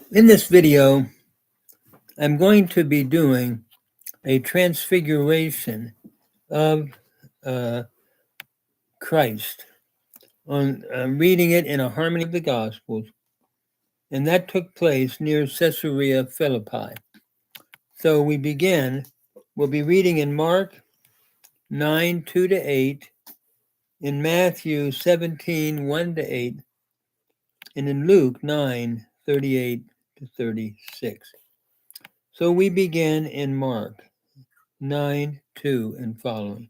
In this video, I'm going to be doing a transfiguration of uh, Christ. I'm reading it in a harmony of the Gospels, and that took place near Caesarea Philippi. So we'll be reading in Mark 9, 2 to 8, in Matthew 17, 1 to 8, and in Luke 9, 38 to 36. So we begin in Mark 9, 2 and following.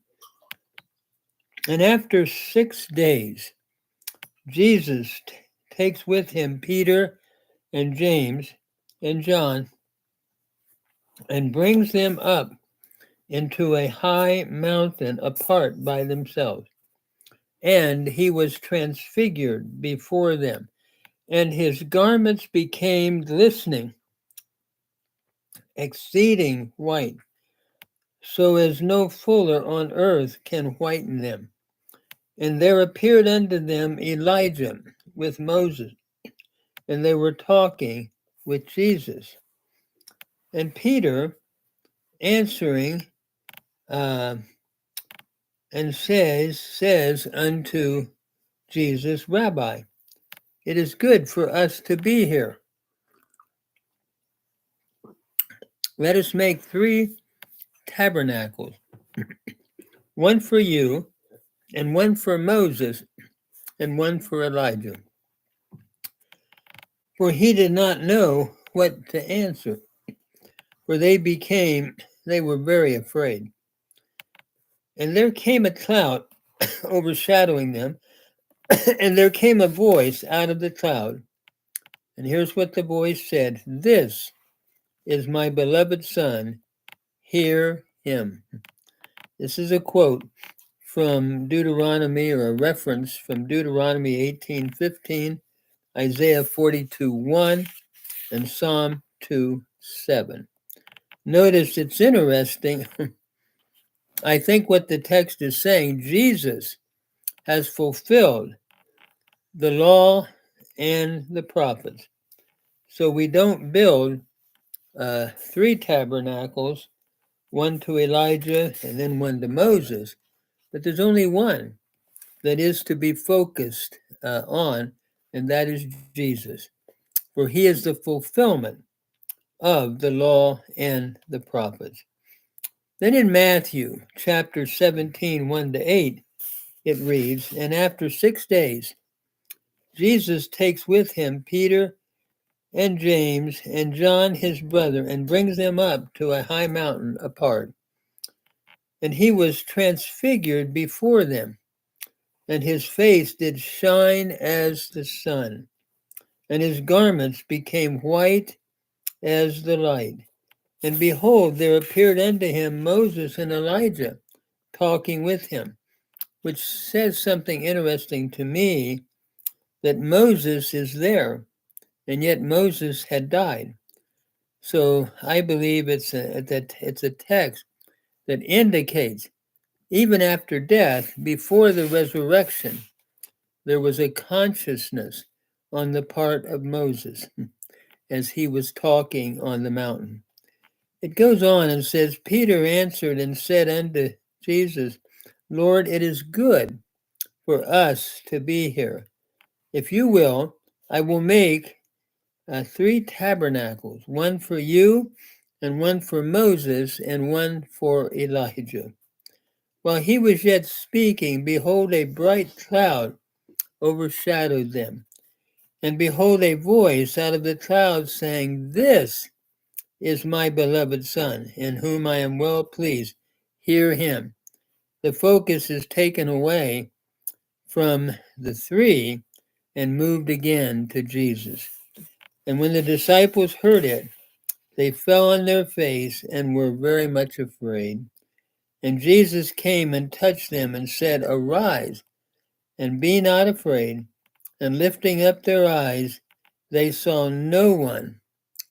And after 6 days, Jesus takes with him Peter and James and John and brings them up into a high mountain apart by themselves. And he was transfigured before them, and his garments became glistening, exceeding white, so as no fuller on earth can whiten them. And there appeared unto them Elijah with Moses, and they were talking with Jesus. And Peter answering and says unto Jesus, Rabbi, it is good for us to be here. Let us make 3 tabernacles, one for you, and one for Moses, and one for Elijah. For he did not know what to answer, for they were very afraid. And there came a cloud overshadowing them, and there came a voice out of the cloud. And here's what the voice said: This is my beloved Son, hear him. This is a quote from Deuteronomy, or a reference from Deuteronomy 18:15, Isaiah 42:1, and Psalm 2:7. Notice it's interesting. I think what the text is saying, Jesus has fulfilled the law and the prophets. So we don't build 3 tabernacles, one to Elijah and then one to Moses, but there's only one that is to be focused on, and that is Jesus. For he is the fulfillment of the law and the prophets. Then in Matthew chapter 17, 1 to 8, it reads, And after 6 days, Jesus takes with him Peter and James and John his brother, and brings them up to a high mountain apart. And he was transfigured before them, and his face did shine as the sun, and his garments became white as the light. And behold, there appeared unto him Moses and Elijah talking with him, which says something interesting to me, that Moses is there, and yet Moses had died. So I believe it's a text that indicates, even after death, before the resurrection, there was a consciousness on the part of Moses as he was talking on the mountain. It goes on and says, Peter answered and said unto Jesus, Lord, it is good for us to be here. If you will, I will make 3 tabernacles, one for you, and one for Moses, and one for Elijah. While he was yet speaking, behold, a bright cloud overshadowed them. And behold, a voice out of the cloud saying, This is my beloved Son, in whom I am well pleased. Hear him. The focus is taken away from the 3 and moved again to Jesus. And when the disciples heard it, they fell on their face and were very much afraid. And Jesus came and touched them and said, Arise, and be not afraid. And lifting up their eyes, they saw no one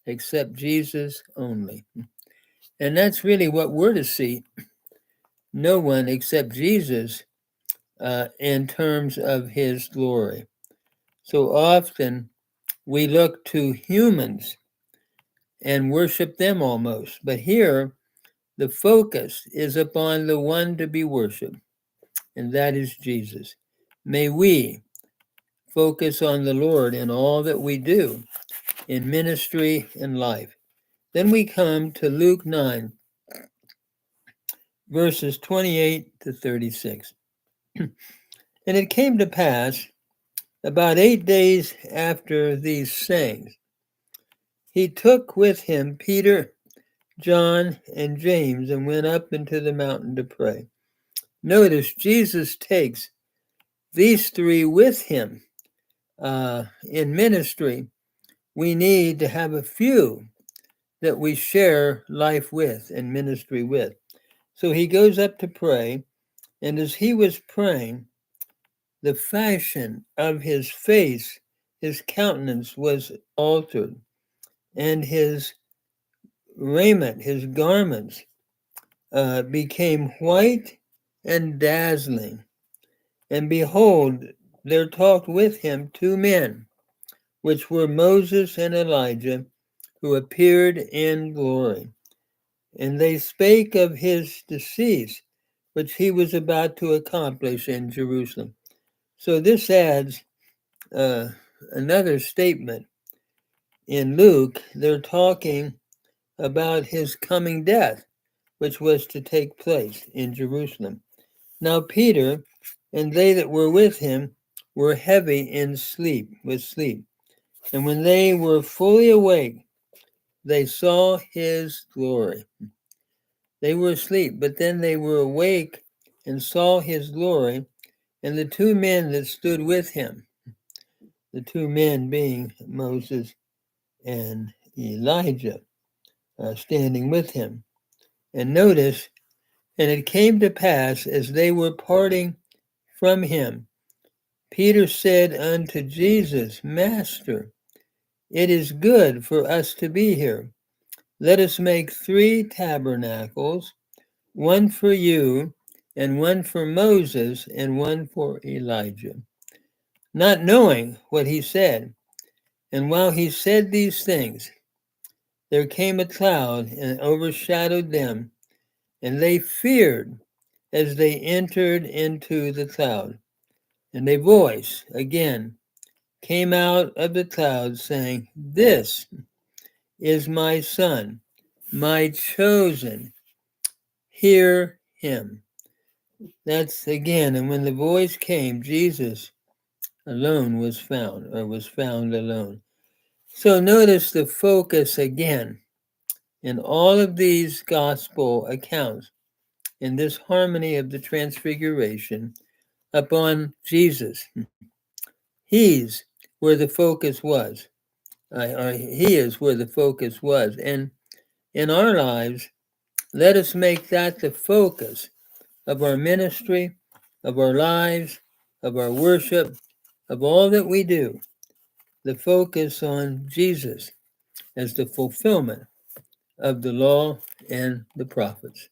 except Jesus only. And that's really what we're to see. No one except Jesus in terms of his glory. So often we look to humans and worship them almost. But here, the focus is upon the one to be worshiped, and that is Jesus. May we focus on the Lord in all that we do in ministry and life. Then we come to Luke 9, verses 28 to 36. And it came to pass, about 8 days after these sayings, he took with him Peter, John, and James and went up into the mountain to pray. Notice Jesus takes these three with him in ministry. We need to have a few that we share life with and ministry with. So he goes up to pray, and as he was praying, the fashion of his face, his countenance was altered, and his raiment, his garments, became white and dazzling. And behold, there talked with him two men, which were Moses and Elijah, who appeared in glory. And they spake of his decease, which he was about to accomplish in Jerusalem. So this adds another statement. In Luke, they're talking about his coming death, which was to take place in Jerusalem. Now Peter and they that were with him were heavy in sleep, with sleep. And when they were fully awake, they saw his glory. They were asleep, but then they were awake and saw his glory, and the two men that stood with him, the two men being Moses and Elijah, standing with him. And notice, and it came to pass as they were parting from him, Peter said unto Jesus, Master, it is good for us to be here. Let us make 3 tabernacles, one for you, and one for Moses, and one for Elijah. Not knowing what he said. And while he said these things, there came a cloud and overshadowed them, and they feared as they entered into the cloud. And a voice again came out of the cloud saying, This is my son, my chosen. Hear him. That's again, and when the voice came, Jesus alone was found, or was found alone. So notice the focus again in all of these gospel accounts, in this harmony of the transfiguration, upon Jesus. He's where the focus was. Or he is where the focus was. And in our lives, let us make that the focus of our ministry, of our lives, of our worship, of all that we do. The focus on Jesus as the fulfillment of the law and the prophets.